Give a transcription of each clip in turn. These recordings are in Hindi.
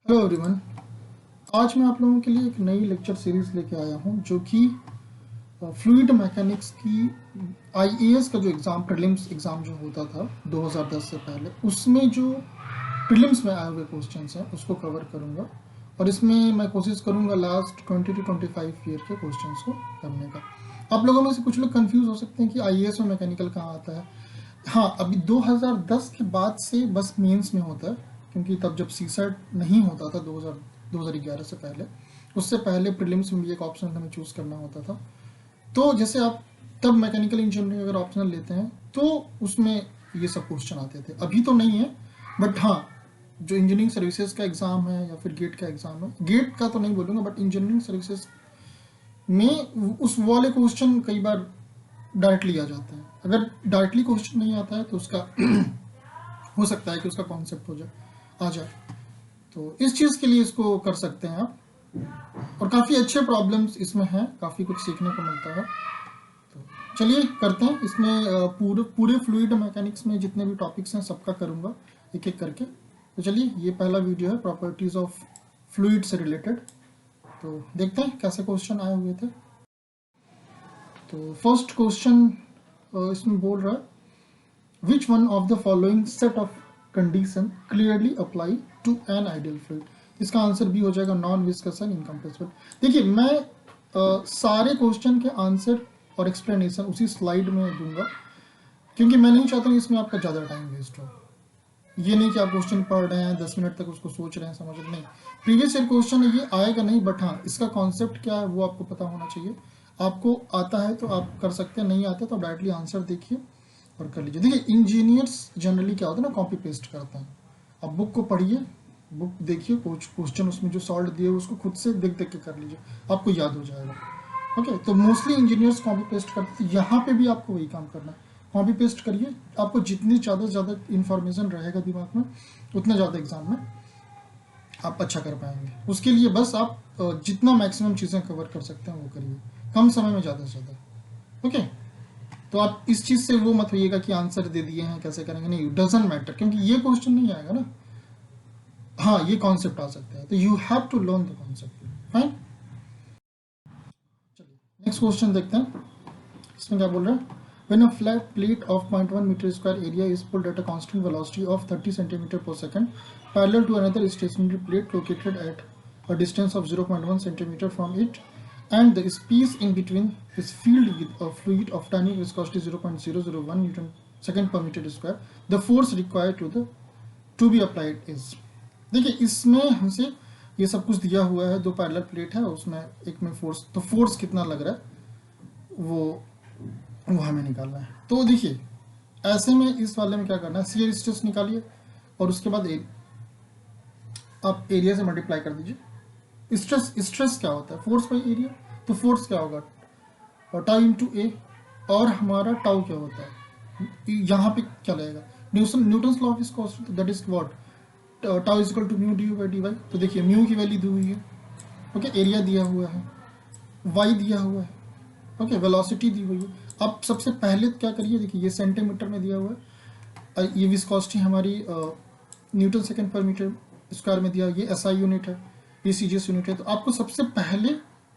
Hello everyone. आज मैं आप लोगों के लिए एक नई लेक्चर सीरीज लेके आया हूं जो कि फ्लूइड मैकेनिक्स की आईएएस का जो एग्ज़ाम प्रीलिम्स एग्ज़ाम जो होता था 2010 से पहले, उसमें जो प्रीलिम्स में आए हुए क्वेश्चंस हैं उसको कवर करूंगा। और इसमें मैं कोशिश करूंगा लास्ट 20 to 25 ईयर के क्वेश्चंस को करने का। आप लोगों में से कुछ लोग कंफ्यूज हो सकते हैं कि आईएएस में मैकेनिकल कहाँ आता है। हाँ, अभी 2010 के बाद से बस मेंस में होता है, क्योंकि तब जब सीसेट नहीं होता था 2011 से पहले, उससे पहले प्रीलिम्स में भी एक ऑप्शन हमें चूज़ करना होता था। तो जैसे आप तब मैकेनिकल इंजीनियरिंग अगर ऑप्शनल लेते हैं तो उसमें ये सब क्वेश्चन आते थे। अभी तो नहीं है, बट हाँ, जो इंजीनियरिंग सर्विसेज का एग्ज़ाम है या फिर गेट का एग्ज़ाम है, गेट का तो नहीं बोलूँगा, बट इंजीनियरिंग सर्विसेज में उस वाले क्वेश्चन कई बार डायरेक्टली आ जाते हैं। अगर डायरेक्टली क्वेश्चन नहीं आता है तो उसका हो सकता है कि उसका कॉन्सेप्ट आ जाए। तो इस चीज़ के लिए इसको कर सकते हैं आप, और काफ़ी अच्छे प्रॉब्लम्स इसमें हैं, काफ़ी कुछ सीखने को मिलता है। तो चलिए करते हैं। इसमें पूरे फ्लूइड मैकेनिक्स में जितने भी टॉपिक्स हैं सबका करूँगा एक एक करके। तो चलिए, ये पहला वीडियो है प्रॉपर्टीज़ ऑफ फ्लूइड से रिलेटेड। तो देखते हैं कैसे क्वेश्चन आए हुए थे। तो फर्स्ट क्वेश्चन इसमें बोल रहा है, Which one of the following set of condition clearly apply to an ideal fluid? इसका आंसर भी हो जाएगा नॉन विस्कस एंड इनकम्प्रेसिबल। देखिए, मैं सारे क्वेश्चन के आंसर और एक्सप्लेनेशन उसी स्लाइड में दूंगा, क्योंकि मैं नहीं चाहता कि इसमें आपका ज़्यादा टाइम वेस्ट हो। ये नहीं कि आप क्वेश्चन पढ़ रहे हैं 10 मिनट तक उसको सोच रहे हैं, समझ रहे नहीं। प्रीवियस ईयर क्वेश्चन है, ये आएगा नहीं, बट हाँ, इसका कॉन्सेप्ट क्या है वो आपको पता होना चाहिए। आपको आता है तो आप कर सकते हैं, नहीं आता तो आप डायरेक्टली आंसर देखिए और कर लीजिए। देखिए, इंजीनियर्स जनरली क्या होता है ना, कॉपी पेस्ट करते हैं। आप बुक को पढ़िए, बुक देखिए, क्वेश्चन उसमें जो सॉल्व दिए उसको खुद से देख देख के कर लीजिए, आपको याद हो जाएगा। ओके, तो मोस्टली इंजीनियर्स कॉपी पेस्ट करते हैं, यहाँ पे भी आपको वही काम करना है। कॉपी पेस्ट करिए, आपको जितनी ज़्यादा से ज़्यादा इन्फॉर्मेशन रहेगा दिमाग में, उतना ज़्यादा एग्जाम में आप अच्छा कर पाएंगे। उसके लिए बस आप जितना मैक्सिमम चीज़ें कवर कर सकते हैं वो करिए, कम समय में ज़्यादा से ज़्यादा। ओके, तो आप इस चीज़ से वो मत होइएगा कि आंसर दे दिए हैं कैसे करेंगे, नहीं, डजंट मैटर, क्योंकि ये क्वेश्चन नहीं आएगा ना। हाँ, ये कॉन्सेप्ट आ सकता है, तो you have to learn the concept. Fine, चलिए नेक्स्ट क्वेश्चन देखते हैं। इसमें क्या बोल रहा है, When a flat plate of 0.1 meter square area is pulled at a constant velocity of 30 centimeter per second parallel to another stationary plate located at a distance of 0.1 centimeter from it, and the space in between is filled with a fluid of tiny viscosity 0.001 Newton second per meter square, the force required to be applied is। देखिए, इसमें हमसे ये सब कुछ दिया हुआ है, दो पैरेलल प्लेट है, उसमें एक में फोर्स, तो फोर्स कितना लग रहा है वो हमें निकालना है। तो देखिए, ऐसे में इस वाले में क्या करना है, शियर स्ट्रेस निकालिए और उसके बाद आप एरिया से मल्टीप्लाई कर दीजिए। स्ट्रेस क्या होता है, फोर्स बाई एरिया। तो फोर्स क्या होगा, टाउ इंटू ए, और हमारा टाउ क्या होता है, यहाँ पे क्या लगेगा, Newton's law of viscosity, that is what, tau is equal to mu D by D Y. तो देखिए, म्यू की वैल्यू दी हुई है, ओके, एरिया दिया हुआ है, वाई दिया हुआ है, ओके, वेलोसिटी दी हुई है। अब सबसे पहले क्या करिए, देखिए ये सेंटीमीटर में दिया हुआ है, ये विस्कोसिटी हमारी न्यूटन सेकंड पर मीटर स्क्वायर में दिया, ये एसआई यूनिट है, ये सीजीएस यूनिट है। तो आपको सबसे पहले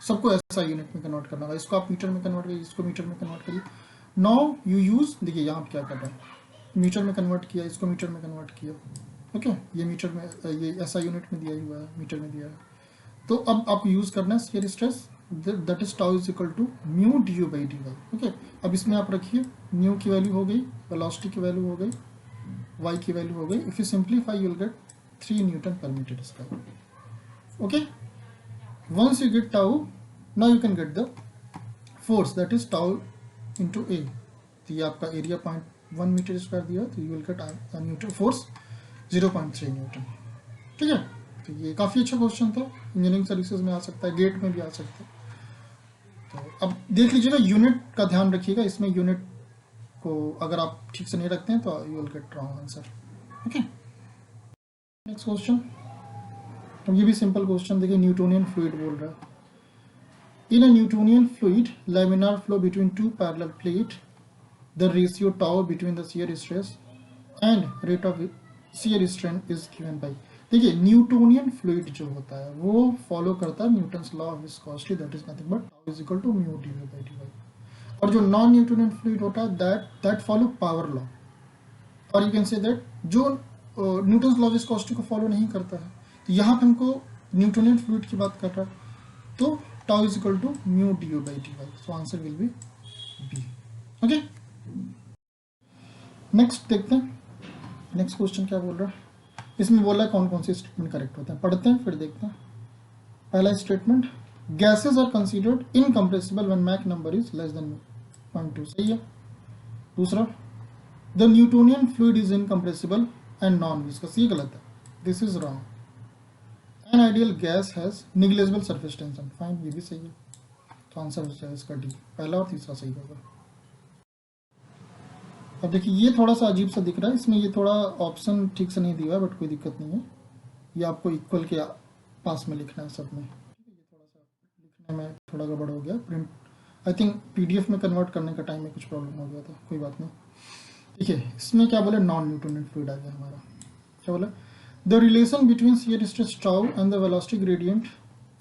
सबको एसआई यूनिट में कन्वर्ट करना होगा, इसको आप मीटर में कन्वर्ट करिए, इसको मीटर में कन्वर्ट करिए। नाउ यू यूज, देखिए यहाँ पे क्या कर रहा है, मीटर में कन्वर्ट किया, इसको मीटर में कन्वर्ट किया, ओके, ये मीटर में, ये एसआई यूनिट में दिया हुआ है, मीटर में दिया है। तो अब आपको यूज करना है shear stress, that is tau is equal to mu D U by D Y. Okay, अब इसमें आप रखिए, म्यू की वैल्यू हो गई, वेलोसिटी की वैल्यू हो गई, वाई की वैल्यू हो गई। If you simplify you will get 3 newton पर meter square. Okay, once you get tau, now you can get the force, that is tau into A. तो ये आपका एरिया 0.1 मीटर स्क्वायर दिया, तो you will get newton force 0.3 newton. ठीक है, तो ये काफ़ी अच्छा क्वेश्चन था, इंजीनियरिंग सर्विसेज में आ सकता है, गेट में भी आ सकता है। तो अब देख लीजिएगा, यूनिट का ध्यान रखिएगा, इसमें यूनिट को अगर आप ठीक से नहीं रखते हैं तो you will get wrong answer. Okay, next question. अब ये भी सिंपल क्वेश्चन, देखिए न्यूटोनियन फ्लूइड बोल रहा है। In a Newtonian fluid laminar flow between two parallel plate, the ratio tau between the shear stress and rate of shear strain is given by. देखिए न्यूटोनियन फ्लूइड जो होता है वो फॉलो करता है Newton's law of viscosity, that is nothing but tau is equal to mu D by D Y. और जो नॉन न्यूटोनियन फ्लूइड होता है दैट फॉलो पावर लॉ, और यू कैन से दैट जो न्यूटन्स लॉ ऑफ विस्कोसिटी को फॉलो नहीं करता है। तो यहाँ पे हमको न्यूटोनियन फ्लूइड की बात कर रहा है, तो tau is equal to mu D U by D Y, so answer will be B. Okay, next देखते हैं, नेक्स्ट क्वेश्चन क्या बोल रहा है। इसमें बोला है कौन कौन से स्टेटमेंट करेक्ट होते हैं, पढ़ते हैं फिर देखते हैं। पहला statement, gases are considered incompressible when Mach number is less than 0.2, सही है। दूसरा, the Newtonian fluid is incompressible and non viscous, ये गलत है, this is wrong. An ideal gas has negligible surface tension, fine, ये भी सही है। तो आंसर हो जाएगा इसका डी, पहला और तीसरा सही होगा। अब देखिए ये थोड़ा सा अजीब सा दिख रहा है, इसमें ये थोड़ा ऑप्शन ठीक से नहीं दिया है, बट कोई दिक्कत नहीं है, ये आपको इक्वल के पास में लिखना है सब में। ये थोड़ा सा लिखने में थोड़ा गड़बड़ हो गया, प्रिंट आई थिंक पीडीएफ में कन्वर्ट करने का टाइम में कुछ प्रॉब्लम हो गया था, कोई बात नहीं। देखिए इसमें क्या बोले, नॉन न्यूटोनियन फ्लूइड आ गया हमारा। क्या बोला, the relation between shear stress tau and the velocity gradient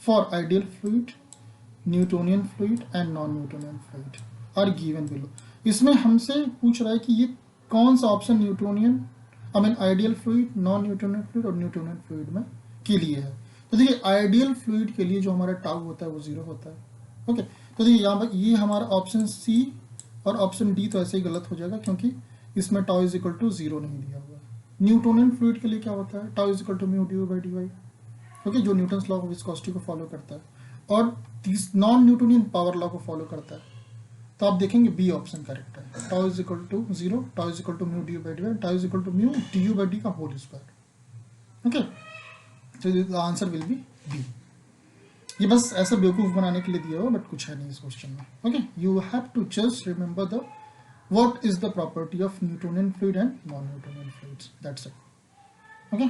for ideal fluid, Newtonian fluid and non Newtonian fluid are given below. इसमें हमसे पूछ रहा है कि ये कौन सा option Newtonian, I mean ideal fluid, non Newtonian fluid और न्यूटोनियन फ्लूइड में के लिए है। तो देखिए आइडियल फ्लूइड के लिए जो हमारा टाउ होता है वो 0 होता है। ओके, तो देखिए यहाँ पर ये हमारा ऑप्शन सी और ऑप्शन डी तो ऐसे ही गलत हो जाएगा, क्योंकि इसमें टाउ इज इक्वल टू 0 नहीं दिया हुआ है। न्यूटोनियन फ्लूइड के लिए क्या होता है, tau is equal to mu D by D Y, okay, जो न्यूटन्स लॉ ऑफ विस्कोसिटी को फॉलो करता है, और नॉन न्यूटोनियन पावर लॉ को फॉलो करता है। तो आप देखेंगे बी ऑप्शन करेक्ट है, tau is equal to 0, tau is equal to mu D by D Y, tau is equal to mu D U by D का होल स्क्वायर। ओके, तो the answer will be B. ये बस ऐसा बेवकूफ बनाने के लिए दिया हो, बट कुछ है नहीं इस क्वेश्चन में। Okay, you have to just remember the what is the property of Newtonian fluid and non Newtonian fluids, that's it. Okay,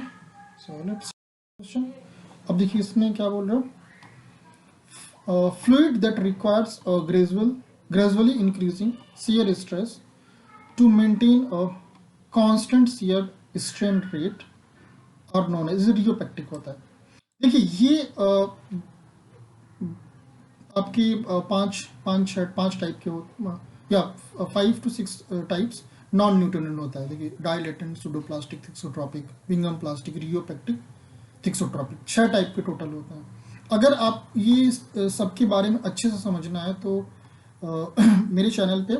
so let's question. अब देखिए इसमें क्या बोल रहे हो, fluid that requires gradually increasing shear stress to maintain a constant shear strain rate और known as rheopectic होता है। देखिए ये आपकी पांच टाइप के हो, या 5 to 6 टाइप्स नॉन न्यूटोनियन होता है। देखिए डाइलेटेंट, सुडोप्लास्टिक, थिक्सोट्रॉपिक, विंगम प्लास्टिक, रियोपेक्टिक, थिक्सोट्रॉपिक, 6 टाइप के टोटल होते हैं। अगर आप ये सबके बारे में अच्छे से समझना है तो मेरे चैनल पे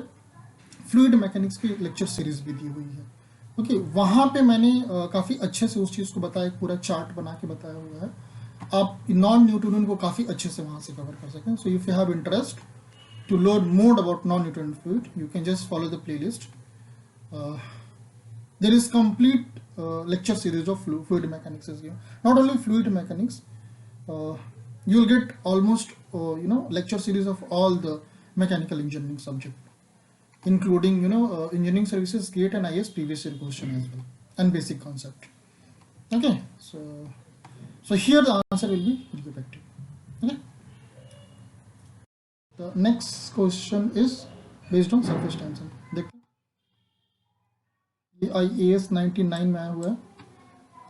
फ्लूइड मैकेनिक्स की लेक्चर सीरीज भी दी हुई है। ओके, वहाँ पे मैंने काफ़ी अच्छे से उस चीज़ को बताया, पूरा चार्ट बना के बताया हुआ है। आप नॉन न्यूटोनियन को काफ़ी अच्छे से वहाँ से कवर कर सकते हैं। So if you have interest to learn more about non Newtonian fluid, you can just follow the playlist. There is complete lecture series of fluid mechanics is here. Not only fluid mechanics, you will get almost lecture series of all the mechanical engineering subject, including engineering services gate and IS previous year question as well, and basic concept. Okay, so here the answer will be rheopectic. Okay, the next question is based on surface tension. देखते ये IAS 99 में आया हुआ है।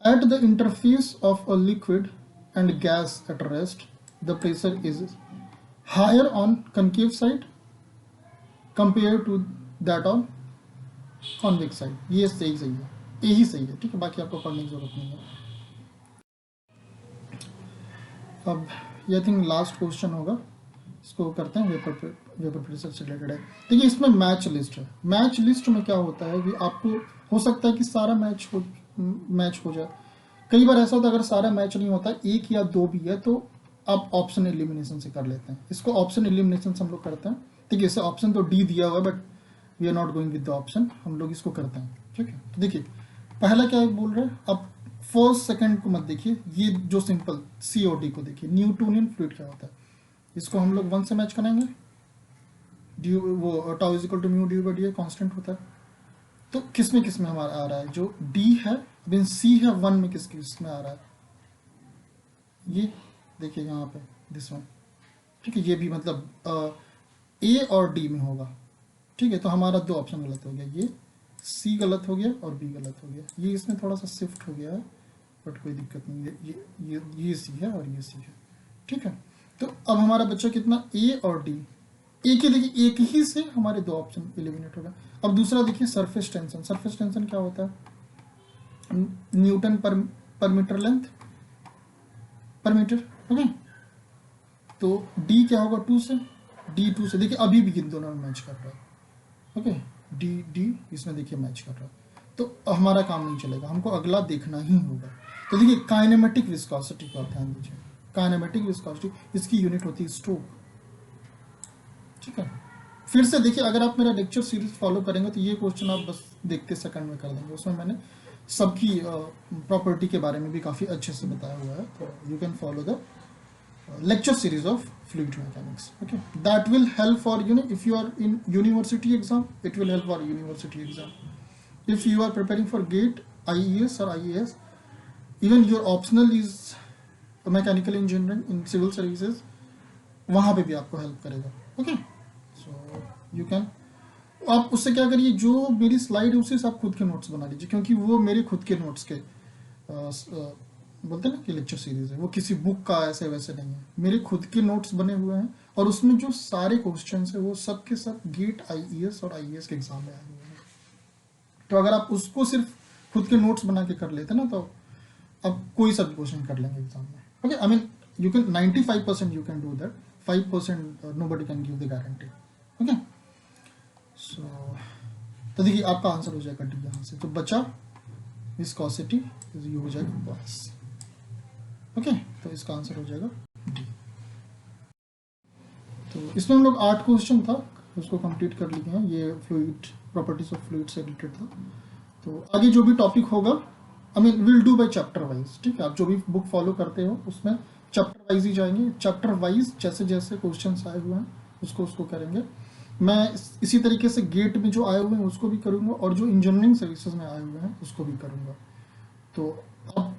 At the interface of a liquid and gas at rest, the pressure is higher on concave side compared to that on convex side. ये सही है, यही सही है, ठीक है, बाकी आपको पढ़ने की जरूरत नहीं है। अब ये आई थिंक लास्ट क्वेश्चन होगा, इसको करते हैं, वेपर प्रेशर से रिलेटेड है। देखिए इसमें मैच लिस्ट है। मैच लिस्ट में क्या होता है कि आपको हो सकता है कि सारा मैच हो जाए। कई बार ऐसा होता है अगर सारा मैच नहीं होता, 1 या 2 भी है, तो आप ऑप्शन एलिमिनेशन से कर लेते हैं। इसको ऑप्शन एलिमिनेशन से हम लोग करते हैं। ठीक है, इसे ऑप्शन तो डी दिया हुआ है, but we are not going with the option, हम लोग इसको करते हैं। ठीक है, तो देखिए पहला क्या बोल रहे हैं, अब फर्स्ट सेकंड को मत देखिए, ये जो सिंपल सी और डी को देखिए। न्यूटोनियन फ्लूइड क्या होता है, इसको हम लोग 1 से मैच कराएंगे, डी वो tau is equal to mu D by D constant होता है। तो किस में हमारा आ रहा है, जो डी है बिन सी है, 1 में किस में आ रहा है, ये देखिए यहाँ पे दिस वन। ठीक है, ये भी मतलब ए और डी में होगा। ठीक है, तो हमारा 2 ऑप्शन गलत हो गया, ये सी गलत हो गया और बी गलत हो गया। ये इसमें थोड़ा सा शिफ्ट हो गया है, बट कोई दिक्कत नहीं है, ये सी है और ये सी है, ठीक है। तो अब हमारा बच्चा कितना, ए और डी, एक ही देखिए, एक ही से हमारे दो ऑप्शन एलिमिनेट होगा। अब दूसरा देखिए सरफेस टेंशन, सरफेस टेंशन क्या होता है, न्यूटन पर मीटर लेंथ पर मीटर, ओके। तो डी क्या होगा, 2 से, डी 2 से, देखिए अभी भी इन दोनों में मैच कर रहा है, ओके। डी डी इसमें देखिए मैच कर रहा है, तो हमारा काम नहीं चलेगा, हमको अगला देखना ही होगा। तो देखिए काइनेमेटिक विस्कोसिटी को आप ध्यान दीजिए, काइनेमेटिक विस्कोसिटी, इसकी यूनिट होती है स्ट्रोक, ठीक है। फिर से देखिए, अगर आप मेरा लेक्चर सीरीज फॉलो करेंगे तो ये क्वेश्चन आप बस देखते सेकंड में कर देंगे, उसमें मैंने सबकी प्रॉपर्टी के बारे में भी काफ़ी अच्छे से बताया हुआ है। तो you can follow the lecture series of fluid mechanics, okay, that will help for, you know, if you are in university exam, it will help for university exam. If you are preparing for GATE, IES or IAS, even your optional is mechanical engineering in civil services, वहाँ पे भी आपको हेल्प करेगा, ओके। सो यू कैन, आप उससे क्या करिए, जो मेरी स्लाइड है उसे आप खुद के नोट्स बना लीजिए, क्योंकि वो मेरे खुद के नोट्स के बोलते हैं ना कि लेक्चर सीरीज है, वो किसी बुक का ऐसे वैसे नहीं है, मेरे खुद के नोट्स बने हुए हैं, और उसमें जो सारे क्वेश्चंस है वो सब के सब गेट, आईईएस और आईएएस के एग्जाम में आए हुए हैं। तो अगर आप उसको सिर्फ खुद के नोट्स बना के कर लेते ना, तो अब कोई सा भी क्वेश्चन कर लेंगे एग्जाम में, okay. I mean you can 95% you can do that, 5% nobody can give the guarantee, okay. So तो देखिए आपका आंसर हो जाएगा डी यहाँ से, तो बचा विस्कोसिटी, ये हो जाएगा बस, ओके। तो इसका आंसर हो जाएगा डी। तो इसमें हम लोग 8 क्वेश्चन था, उसको कंप्लीट कर लिए हैं, ये फ्लूइड प्रॉपर्टीज ऑफ फ्लूइड से रिलेटेड था। तो आगे जो भी टॉपिक होगा, I mean will do by chapter wise, ठीक है। आप जो भी बुक फॉलो करते हो उसमें चैप्टर वाइज ही जाएंगे, चैप्टर वाइज जैसे जैसे क्वेश्चन आए हुए हैं उसको करेंगे। मैं इसी तरीके से गेट में जो आए हुए हैं उसको भी करूँगा, और जो इंजीनियरिंग सर्विसेज में आए हुए हैं उसको भी करूँगा। तो आप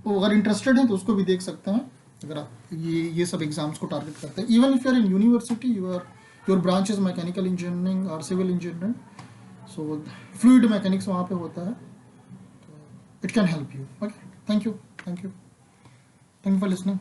अगर इंटरेस्टेड हैं तो उसको भी देख सकते हैं, अगर आप ये सब एग्जाम्स को टारगेट करते हैं। Even if you are in university, your branch is mechanical engineering और civil engineering, so fluid mechanics वहाँ पे होता है, तो it can help you, okay. Thank you for listening.